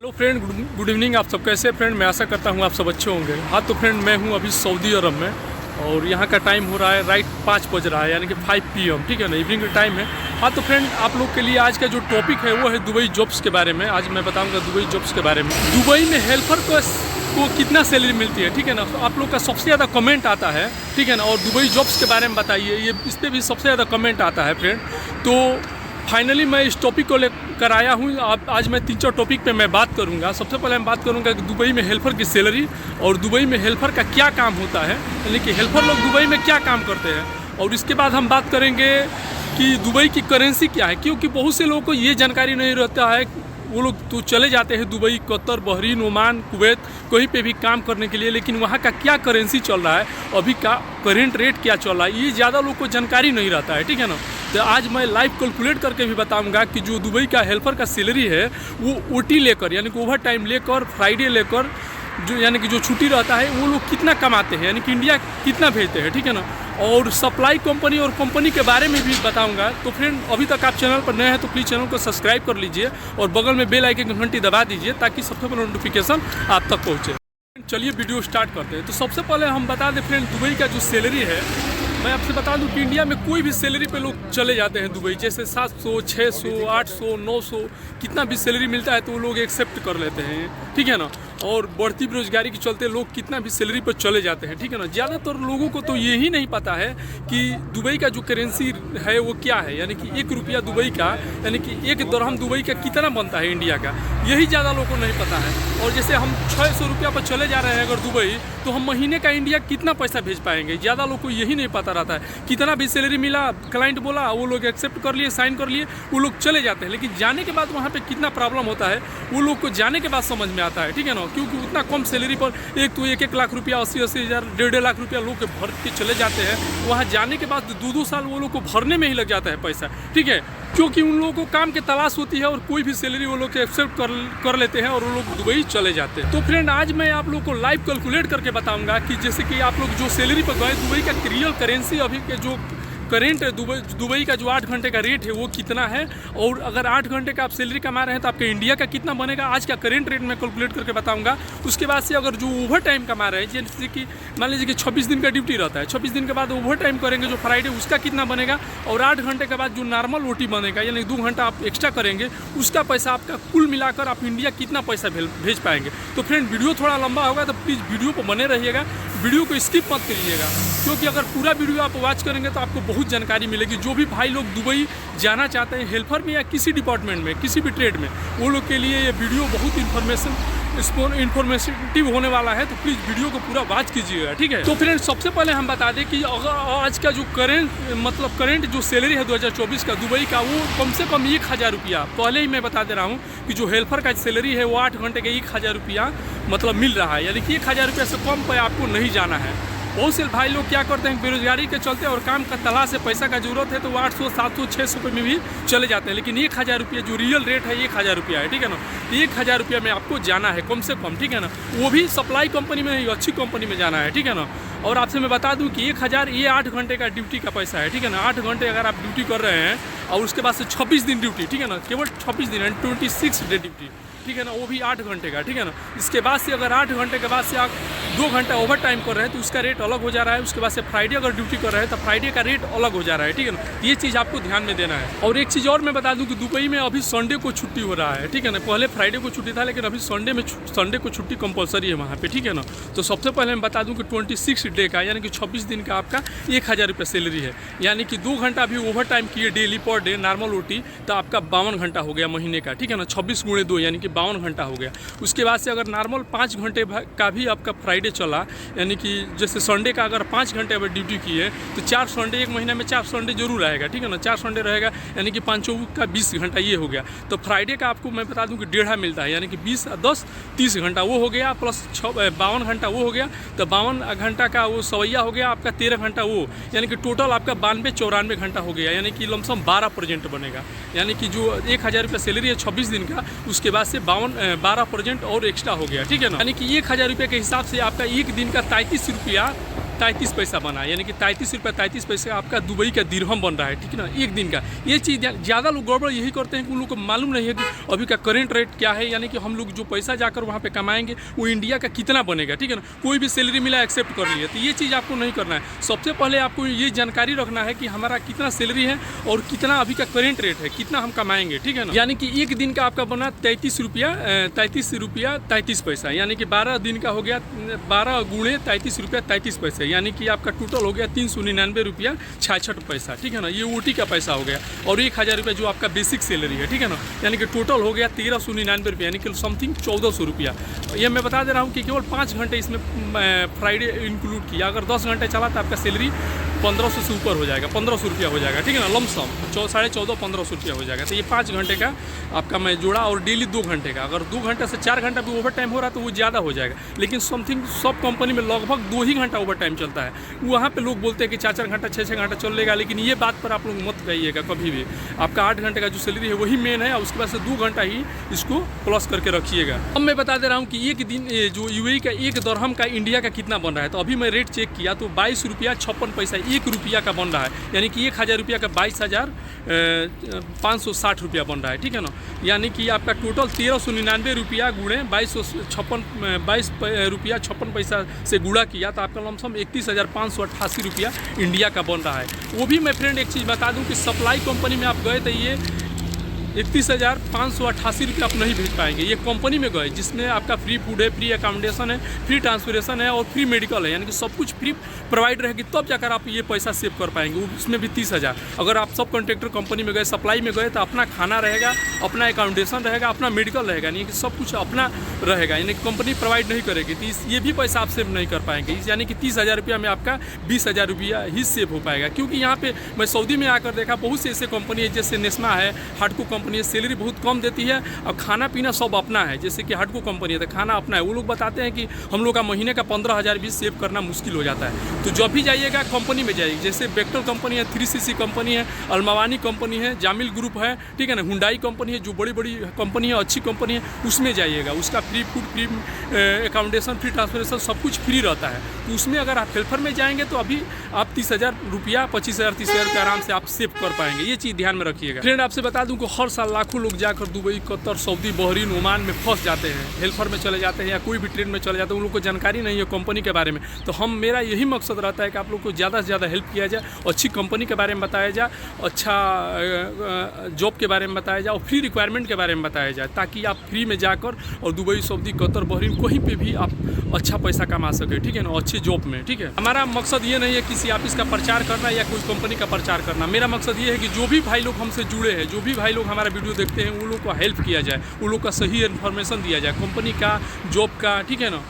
तो friend good evening. आप सब कैसे फ्रेंड? मैं आशा करता हूँ आप सब अच्छे होंगे। हाँ तो फ्रेंड मैं हूँ अभी सऊदी अरब में और यहाँ का टाइम हो रहा है राइट 5 बज रहा है, यानी कि 5 PM, ठीक है ना, इवनिंग का टाइम है। हाँ तो फ्रेंड आप लोग के लिए आज का जो टॉपिक है वो है दुबई जॉब्स के बारे में। आज मैं बताऊँगा दुबई जॉब्स के बारे में। दुबई में हेल्पर को कितना सैलरी मिलती है, ठीक है ना। तो आप लोग का सबसे ज़्यादा कमेंट आता है, ठीक है ना, और दुबई जॉब्स के बारे में बताइए, ये इस पर भी सबसे ज़्यादा कमेंट आता है फ्रेंड। तो फाइनली मैं इस टॉपिक को लेकर आया हूँ। आज मैं 3-4 टॉपिक पे मैं बात करूँगा। सबसे पहले मैं बात करूँगा कि दुबई में हेल्पर की सैलरी और दुबई में हेल्पर का क्या काम होता है, यानी कि हेल्पर लोग दुबई में क्या काम करते हैं। और इसके बाद हम बात करेंगे कि दुबई की करेंसी क्या है, क्योंकि बहुत से लोगों को ये जानकारी नहीं रहता है। वो लोग तो चले जाते हैं Dubai, Qatar, Bahrain, Oman, Kuwait, कहीं पे भी काम करने के लिए, लेकिन वहाँ का क्या करेंसी चल रहा है, अभी का करेंट रेट क्या चल रहा है, ये ज़्यादा लोग को जानकारी नहीं रहता है, ठीक है ना। तो आज मैं लाइव कैलकुलेट करके भी बताऊंगा कि जो दुबई का हेल्पर का सैलरी है वो ओटी लेकर, यानी कि ओवर टाइम लेकर, फ्राइडे लेकर, जो यानी कि जो छुट्टी रहता है, वो लोग कितना कमाते हैं, यानी कि इंडिया कितना भेजते हैं, ठीक है ना। और सप्लाई कंपनी और कंपनी के बारे में भी बताऊंगा। तो फ्रेंड अभी तक आप चैनल पर नए हैं तो प्लीज़ चैनल को सब्सक्राइब कर लीजिए और बगल में बेल आइकन की घंटी दबा दीजिए ताकि सबसे पहले नोटिफिकेशन आप तक पहुँचे। चलिए वीडियो स्टार्ट करते हैं। तो सबसे पहले हम बता दें फ्रेंड, दुबई का जो सैलरी है, मैं आपसे बता दूं कि इंडिया में कोई भी सैलरी पे लोग चले जाते हैं दुबई, जैसे 700, 600, 800, 900 कितना भी सैलरी मिलता है तो वो लोग एक्सेप्ट कर लेते हैं, ठीक है ना। और बढ़ती बेरोजगारी के चलते लोग कितना भी सैलरी पर चले जाते हैं, ठीक है ना। ज़्यादातर लोगों को तो यही नहीं पता है कि दुबई का जो करेंसी है वो क्या है, यानी कि 1 रुपया दुबई का, यानी कि 1 दिरहम दुबई का कितना बनता है इंडिया का, यही ज़्यादा लोगों को नहीं पता है। और जैसे हम 600 रुपया पर चले जा रहे हैं अगर दुबई, तो हम महीने का इंडिया कितना पैसा भेज पाएंगे, ज़्यादा लोग को यही नहीं पता रहता है। कितना भी सैलरी मिला, क्लाइंट बोला, वो लोग एक्सेप्ट कर लिए, साइन कर लिए, वो लोग चले जाते हैं। लेकिन जाने के बाद वहाँ पे कितना प्रॉब्लम होता है वो लोग को जाने के बाद समझ में आता है, ठीक है ना। क्योंकि उतना कम सैलरी पर एक तो 1-1 लाख रुपया, 80-80 हज़ार, 1.5 लाख रुपया लोग के भर के चले जाते हैं। वहाँ जाने के बाद 2-2 साल वो लोग को भरने में ही लग जाता है पैसा, ठीक है, क्योंकि उन लोगों को काम की तलाश होती है और कोई भी सैलरी वो लोग एक्सेप्ट कर लेते हैं और वो लोग दुबई चले जाते हैं। तो फ्रेंड आज मैं आप लोग को लाइव कैलकुलेट करके बताऊंगा कि जैसे कि आप लोग जो सैलरी पर गए, दुबई का रियल करेंसी अभी के जो करेंट दुबई का जो 8 घंटे का रेट है वो कितना है, और अगर 8 घंटे का आप सैलरी कमा रहे हैं तो आपके इंडिया का कितना बनेगा, आज का करेंट रेट मैं कैलकुलेट करके बताऊंगा। उसके बाद से अगर जो ओवर टाइम कमा रहे हैं, जैसे कि मान लीजिए कि 26 दिन का ड्यूटी रहता है, 26 दिन के बाद ओवर टाइम करेंगे जो फ्राइडे, उसका कितना बनेगा, और 8 घंटे के बाद जो नॉर्मल ओटी बनेगा, यानी 2 घंटा आप एक्स्ट्रा करेंगे, उसका पैसा आपका कुल मिलाकर आप इंडिया कितना पैसा भेज पाएंगे। तो फ्रेंड वीडियो थोड़ा लंबा होगा तो प्लीज़ वीडियो पर बने रहिएगा, वीडियो को स्किप मत करिएगा, क्योंकि अगर पूरा वीडियो आप वॉच करेंगे तो आपको बहुत जानकारी मिलेगी। जो भी भाई लोग दुबई जाना चाहते हैं हेल्पर में या किसी डिपार्टमेंट में, किसी भी ट्रेड में, वो लोग के लिए ये वीडियो बहुत इन्फॉर्मेटिव होने वाला है। तो प्लीज़ वीडियो को पूरा वॉच कीजिएगा, ठीक है। तो फ्रेंड सबसे पहले हम बता दें कि अगर आज का जो करेंट जो सैलरी है 2024 का दुबई का, वो कम से कम 1000 रुपया, पहले ही मैं बता दे रहा हूँ कि जो हेल्पर का सैलरी है वो 8 घंटे का 1000 रुपया मतलब मिल रहा है, यानी कि 1000 रुपया से कम पे आपको नहीं जाना है। बहुत से भाई लोग क्या करते हैं, बेरोजगारी के चलते और काम का तलाश से पैसा का जरूरत है तो वो 800, 700, 600 रुपये में भी चले जाते हैं। लेकिन 1000 रुपया जो रियल रेट है 1000 रुपया है, ठीक है ना। 1000 रुपया में आपको जाना है कम से कम, ठीक है ना। वो भी सप्लाई कंपनी में नहीं, अच्छी कंपनी में जाना है, ठीक है ना। और आपसे मैं बता दूं कि 1000 ये 8 घंटे का ड्यूटी का पैसा है, ठीक है ना। 8 घंटे अगर आप ड्यूटी कर रहे हैं और उसके बाद से 26 दिन ड्यूटी, ठीक है ना, केवल 26 दिन, 26 डे ड्यूटी, ठीक है ना, वो भी 8 घंटे का, ठीक है ना। इसके बाद से अगर 8 घंटे के बाद से आप 2 घंटा ओवर टाइम कर रहे हैं तो उसका रेट अलग हो जा रहा है। उसके बाद से फ्राइडे अगर ड्यूटी कर रहे हैं तो फ्राइडे का रेट अलग हो जा रहा है, ठीक है ना। ये चीज़ आपको ध्यान में देना है। और एक चीज़ और मैं बता दूं कि दुबई में अभी संडे को छुट्टी हो रहा है, ठीक है ना। पहले फ्राइडे को छुट्टी था, लेकिन अभी संडे को छुट्टी कंपलसरी है वहाँ पे, ठीक है ना। तो सबसे पहले मैं बता दूँ कि 26 डे का, यानी कि 26 दिन का आपका 1000 रुपये सैलरी है, यानी कि 2 घंटा भी ओवर टाइम किए daily per day normal OT, तो आपका 52 घंटा हो गया महीने का, ठीक है ना। 26 × 2 यानी कि 52 घंटा हो गया। उसके बाद से अगर नॉर्मल 5 घंटे का भी आपका फ्राइडे चला, यानी कि जैसे संडे का अगर 5 घंटे अगर ड्यूटी किए तो 4 संडे, एक महीने में 4 संडे जरूर रहेगा, ठीक है ना। 4 संडे रहेगा, यानी कि 5 का 20 घंटा ये हो गया। तो फ्राइडे का आपको मैं बता दूं कि 1.5 मिलता है, यानी कि 20 और 10 30 घंटा वो हो गया, प्लस 52 घंटा वो हो गया, तो 52 घंटा का वो सवैया हो गया आपका 13 घंटा वो, यानी कि टोटल आपका 92-94 घंटा हो गया, यानी कि लमसम 12% बनेगा। यानी कि जो 1000 रुपये सैलरी है 26 दिन का, उसके बाद से 12% और एक्स्ट्रा हो गया, ठीक है ना। यानी कि 1000 रुपये के हिसाब से आपका एक दिन का 33 रुपया 33 पैसा बना, यानी कि 33 रुपये 33 पैसे आपका दुबई का दिरहम बन रहा है, ठीक है ना, एक दिन का। ये चीज़ ज़्यादा लोग गड़बड़ यही करते हैं कि उन लोग को मालूम नहीं है कि अभी का करेंट रेट क्या है, यानी कि हम लोग जो पैसा जाकर वहाँ पे कमाएंगे वो इंडिया का कितना बनेगा, ठीक है ना। कोई भी सैलरी मिला एक्सेप्ट कर लिए, तो ये चीज़ आपको नहीं करना है। सबसे पहले आपको ये जानकारी रखना है कि हमारा कितना सैलरी है और कितना अभी का करेंट रेट है, कितना हम कमाएंगे, ठीक है ना। यानी कि एक दिन का आपका बना 33 रुपया 33 पैसा, यानी कि 12 दिन का हो गया 12 गुणे 33 रुपया 33 पैसे, यानी कि आपका टोटल हो गया 399 रुपया 66 पैसा, ठीक है ना। ये ओटी का पैसा हो गया और 1000 रुपया जो आपका बेसिक सैलरी है, ठीक है ना, यानी कि टोटल हो गया 1399 रुपया, यानी कि समथिंग 1400 रुपया। ये मैं बता दे रहा हूँ कि केवल 5 घंटे इसमें फ्राइडे इंक्लूड किया। अगर 10 घंटे चला तो आपका सैलरी 1500 से ऊपर हो जाएगा, 1500 रुपया हो जाएगा, ठीक है ना, लमसम 14.5-1500 रुपया हो जाएगा। तो ये 5 घंटे का आपका मैं जोड़ा और डेली 2 घंटे का। अगर 2 घंटे से 4 घंटा भी ओवर टाइम हो रहा है तो वो ज़्यादा हो जाएगा, लेकिन समथिंग सब कंपनी में लगभग 2 ही घंटा ओवर टाइम चलता है। वहाँ पे लोग बोलते हैं कि 4-4 घंटा 6-6 घंटा चलेगा, लेकिन ये बात पर आप लोग मत कहिएगा कभी भी। आपका 8 घंटे का जो सैलरी है वही मेन है, और उसके बाद से 2 घंटा ही इसको प्लस करके रखिएगा। अब मैं बता दे रहा हूँ कि एक दिन जो यूएई का 1 दरहम का इंडिया का कितना बन रहा है। तो अभी मैं रेट चेक किया तो 22 रुपया 56 पैसा 1 रुपया का बन रहा है, यानी कि 1000 रुपया का 22,560 रुपया बन रहा है, ठीक है ना। यानी कि आपका टोटल 1399 रुपया गुणे 22 रुपया 56 पैसा से गुणा किया तो आपका लमसम 31,588 रुपया इंडिया का बन रहा है। वो भी मैं फ्रेंड एक चीज़ बता दूं कि सप्लाई कंपनी में आप गए तो ये 31,588 रुपये आप नहीं भेज पाएंगे। ये कंपनी में गए जिसमें आपका फ्री फूड है, फ्री अकोमोडेशन है, फ्री ट्रांसपोर्टेशन है और फ्री मेडिकल है, यानी कि सब कुछ फ्री प्रोवाइड रहेगी, तब जाकर आप ये पैसा सेव कर पाएंगे। उसमें भी 30,000। अगर आप सब कॉन्ट्रैक्टर कंपनी में गए, सप्लाई में गए, तो अपना खाना रहेगा, अपना अकोमोडेशन रहेगा, अपना मेडिकल रहेगा, यानी कि सब कुछ अपना रहेगा, यानी कि कंपनी प्रोवाइड नहीं करेगी। तो ये भी पैसा आप सेव नहीं कर पाएंगे, यानी कि 30,000 रुपया में आपका 20,000 रुपया ही सेव हो पाएगा। क्योंकि यहाँ पे मैं सऊदी में आकर देखा बहुत से ऐसे कंपनी है, जैसे नेस्मा है, हाडको कंपनी है, सैलरी बहुत कम देती है और खाना पीना सब अपना है। जैसे कि हाडको कंपनी है तो खाना अपना है। वो लोग बताते हैं कि हम लोग का महीने का 15,000 भी सेव करना मुश्किल हो जाता है। तो जब भी जाइएगा कंपनी में जाइए, जैसे बेक्टल कंपनी है, 3CC कंपनी है, अलमवानी कंपनी है, जामिल ग्रुप है, ठीक है ना, हुंडई कंपनी है, जो बड़ी बड़ी कंपनी है, अच्छी कंपनी है, उसमें जाइएगा। उसका free food, free accommodation, free transportation सब कुछ फ्री रहता है। तो उसमें अगर आप हेल्पर में जाएंगे तो अभी आप 30,000 रुपया, 25,000, 30,000 रुपया आराम से आप सेव कर पाएंगे। ये चीज़ ध्यान में रखिएगा। फ्रेंड आपसे बता दूं कि हर साल लाखों लोग जाकर Dubai, Qatar, Saudi, Bahrain, Oman में फंस जाते हैं, हेल्पर में चले जाते हैं या कोई भी ट्रेन में चले जाते हैं। उन लोग को जानकारी नहीं है कंपनी के बारे में। तो मेरा यही मकसद रहता है कि आप लोग को ज़्यादा से ज़्यादा हेल्प किया जाए, अच्छी कंपनी के बारे में बताया जाए, अच्छा जॉब के बारे में बताया जाए और फ्री रिक्वायरमेंट के बारे में बताया जाए, ताकि आप फ्री में जाकर और दुबई, सऊदी, कतर, बहरीन कहीं पे भी आप अच्छा पैसा कमा सके, ठीक है ना, अच्छी जॉब में, ठीक है। हमारा मकसद ये नहीं है किसी ऑफिस का प्रचार करना या कोई कंपनी का प्रचार करना। मेरा मकसद ये है कि जो भी भाई लोग हमसे जुड़े हैं, जो भी भाई लोग हमारा वीडियो देखते हैं, उन लोग को हेल्प किया जाए, उन लोग का सही इन्फॉर्मेशन दिया जाए, कंपनी का, जॉब का, ठीक है ना,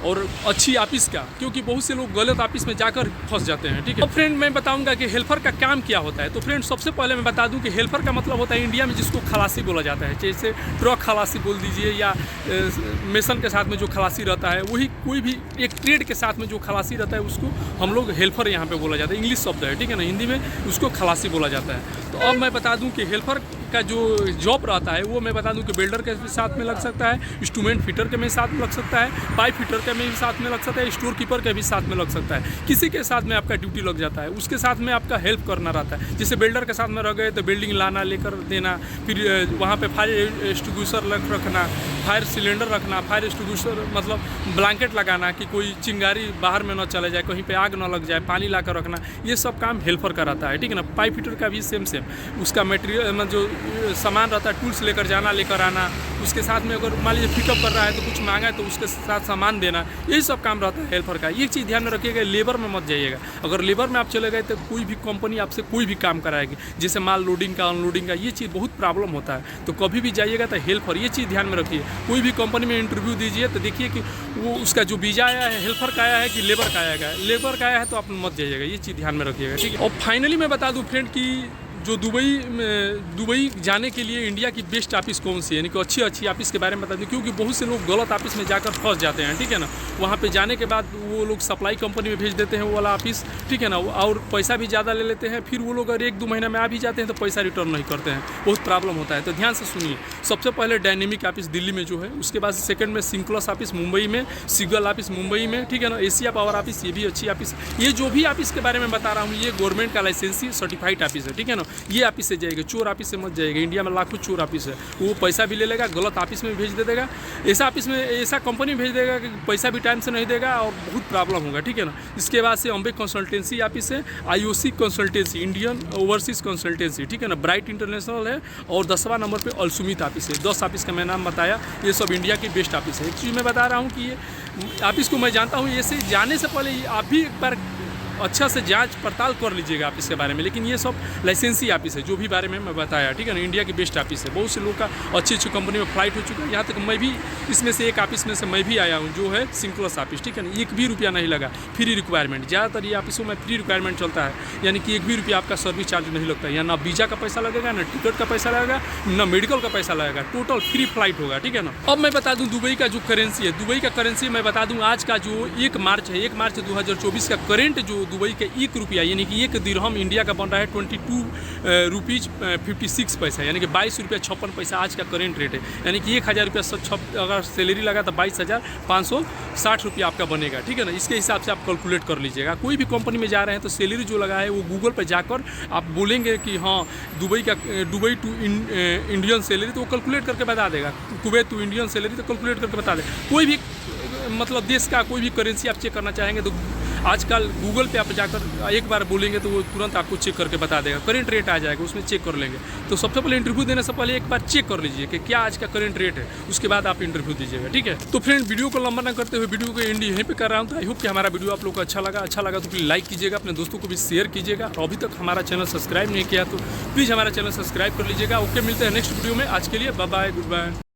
और अच्छी ऑफिस का, क्योंकि बहुत से लोग गलत ऑफिस में जाकर फंस जाते हैं, ठीक है। अब फ्रेंड मैं बताऊंगा कि हेल्पर का काम क्या होता है। तो फ्रेंड सबसे पहले मैं बता दूं कि हेल्पर का मतलब होता है इंडिया में जिसको खलासी बोला जाता है, जैसे ट्रक खलासी बोल दीजिए या मेसन के साथ में जो खलासी रहता है, वही कोई भी एक ट्रेड के साथ में जो खलासी रहता है उसको हम लोग हेल्पर यहाँ पे बोला जाता है। इंग्लिश शब्द है, ठीक है ना, हिंदी में उसको खलासी बोला जाता है। तो अब मैं बता दूं कि हेल्पर का जो जॉब रहता है वो मैं बता दूं कि बिल्डर के साथ में लग सकता है, इंस्ट्रूमेंट फिटर के में साथ में लग सकता है, पाइप फिटर के में भी साथ में लग सकता है, स्टोर कीपर के भी साथ में लग सकता है। किसी के साथ में आपका ड्यूटी लग जाता है, उसके साथ में आपका हेल्प करना रहता है। जैसे बिल्डर के साथ में रह गए तो बिल्डिंग लाना, लेकर देना, फिर वहाँ पे फायर एक्सटिंग्विशर रखना, फायर सिलेंडर रखना, फायर एक्सटिंग्विशर मतलब ब्लैंकेट लगाना कि कोई चिंगारी बाहर में न चले जाए, कहीं पे आग न लग जाए, पानी ला कर रखना, ये सब काम हेल्पर का रहता है, ठीक है ना। पाइप फिटर का भी सेम उसका मटेरियल जो सामान रहता है, टूल्स लेकर जाना, लेकर आना, उसके साथ में अगर मान लीजिए पिकअप कर रहा है तो कुछ मांगा है तो उसके साथ सामान देना, यही सब काम रहता है हेल्पर का। ये चीज़ ध्यान में रखिएगा, लेबर में मत जाइएगा। अगर लेबर में आप चले गए तो कोई भी कंपनी आपसे कोई भी काम कराएगी, जैसे माल लोडिंग का, अनलोडिंग का, ये चीज़ बहुत प्रॉब्लम होता है। तो कभी भी जाइएगा तो हेल्पर, ये चीज़ ध्यान में रखिए। कोई भी कंपनी में इंटरव्यू दीजिए तो देखिए कि वो उसका जो वीज़ा आया है हेल्पर का आया है कि लेबर का आया है। लेबर का आया है तो आप मत जाइएगा, ये चीज़ ध्यान में रखिएगा, ठीक है। और फाइनली मैं बता दूँ फ्रेंड कि जो दुबई जाने के लिए इंडिया की बेस्ट ऑफिस कौन सी है, यानी कि अच्छी ऑफिस के बारे में बता दूँ, क्योंकि बहुत से लोग गलत ऑफिस में जाकर फंस जाते हैं, ठीक है ना। वहाँ पे जाने के बाद वो लोग सप्लाई कंपनी में भेज देते हैं वो वाला ऑफिस, ठीक है ना, और पैसा भी ज़्यादा ले लेते हैं। फिर वो लोग अगर 1-2 महीना में आ भी जाते हैं तो पैसा रिटर्न नहीं करते हैं, बहुत प्रॉब्लम होता है। तो ध्यान से सुनिए, सबसे पहले डायनेमिक ऑफिस दिल्ली में जो है, उसके बाद सेकंड में सिंक्लस ऑफिस मुंबई में, सिगल ऑफिस मुंबई में, ठीक है ना, एशिया पावर ऑफिस, ये भी अच्छी ऑफिस। ये जो भी ऑफिस के बारे में बता रहा हूँ ये गवर्नमेंट का लाइसेंसी सर्टिफाइड ऑफिस है, ठीक है ना। ये ऑफिस से जाएगा, चोर ऑफिस से मत जाएगा। इंडिया में लाखों चोर ऑफिस है, वो पैसा भी ले लेगा, गलत ऑफिस में भेज दे देगा, ऐसा ऑफिस में ऐसा कंपनी भेज देगा कि पैसा भी टाइम से नहीं देगा और बहुत प्रॉब्लम होगा, ठीक है ना। इसके बाद से अम्बे कंसल्टेंसी ऑफिस है, IOC consultancy, Indian overseas consultancy, ठीक है ना, ब्राइट इंटरनेशनल है, और 10वां नंबर पे अलसुमित ऑफिस है। 10 ऑफिस का मैं नाम बताया, ये सब इंडिया की बेस्ट ऑफिस है। एक चीज़ मैं बता रहा हूँ कि ये ऑफिस को मैं जानता हूँ, ऐसे जाने से पहले आप भी एक बार अच्छा से जांच पड़ताल कर लीजिएगा ऑफिस के बारे में। लेकिन ये सब लाइसेंसी ऑफिस है जो भी बारे में मैं बताया, ठीक है ना, इंडिया की बेस्ट ऑफिस है। बहुत से लोग का अच्छी कंपनी में फ्लाइट हो चुका है, यहाँ तक मैं भी इसमें से एक ऑफिस में से मैं भी आया हूँ, जो है सिंक्लस ऑफिस, ठीक है ना। 1 भी रुपया नहीं लगा, फ्री रिक्वायरमेंट। ज़्यादातर ये ऑफिसों में फ्री रिक्वायरमेंट चलता है, यानी कि 1 भी रुपया आपका सर्विस चार्ज नहीं लगता है। यहाँ ना वीज़ा का पैसा लगेगा, ना टिकट का पैसा लगेगा, ना मेडिकल का पैसा लगेगा, टोटल फ्री फ्लाइट होगा, ठीक है ना। अब मैं बता दूँ दुबई का जो करेंसी है, दुबई का करेंसी मैं बता दूँ आज का जो 1 मार्च है, 1 मार्च 2024 का करेंट जो दुबई के 1 रुपया, यानी कि 1 दिरहम इंडिया का बन रहा है 22 रुपीज़ 56 पैसा, यानी कि 22 रुपया 56 पैसा आज का करेंट रेट है। यानी कि 1000 रुपया अगर सैलरी लगा तो 22,560 रुपया आपका बनेगा, ठीक है ना। इसके हिसाब से आप कैलकुलेट कर लीजिएगा। कोई भी कंपनी में जा रहे हैं तो सैलरी जो लगा है वो गूगल पर जाकर आप बोलेंगे कि हाँ दुबई टू इंडियन सैलरी, तो वो कैलकुलेट करके बता देगा। कुवैत टू इंडियन सैलरी तो कैलकुलेट करके बता देगा। कोई भी मतलब देश का कोई भी करेंसी आप चेक करना चाहेंगे तो आजकल गूगल पे आप जाकर एक बार बोलेंगे तो वो तुरंत आपको चेक करके बता देगा, करेंट रेट आ जाएगा, उसमें चेक कर लेंगे। तो सबसे पहले इंटरव्यू देने से पहले एक बार चेक कर लीजिए कि क्या आज का करेंट रेट है, उसके बाद आप इंटरव्यू दीजिएगा, ठीक है। तो फ्रेंड, वीडियो को लंबा ना करते हुए वीडियो को एंड यहीं पे कर रहा हूँ। तो आई होप कि हमारा वीडियो आप लोग को अच्छा लगा तो प्लीज़ लाइक कीजिएगा, अपने दोस्तों को भी शेयर कीजिएगा, और अभी तक हमारा चैनल सब्सक्राइब नहीं किया तो प्लीज़ हमारा चैनल सब्सक्राइब कर लीजिएगा। ओके, मिलते हैं नेक्स्ट वीडियो में। आज के लिए बाय बाय, गुड बाय।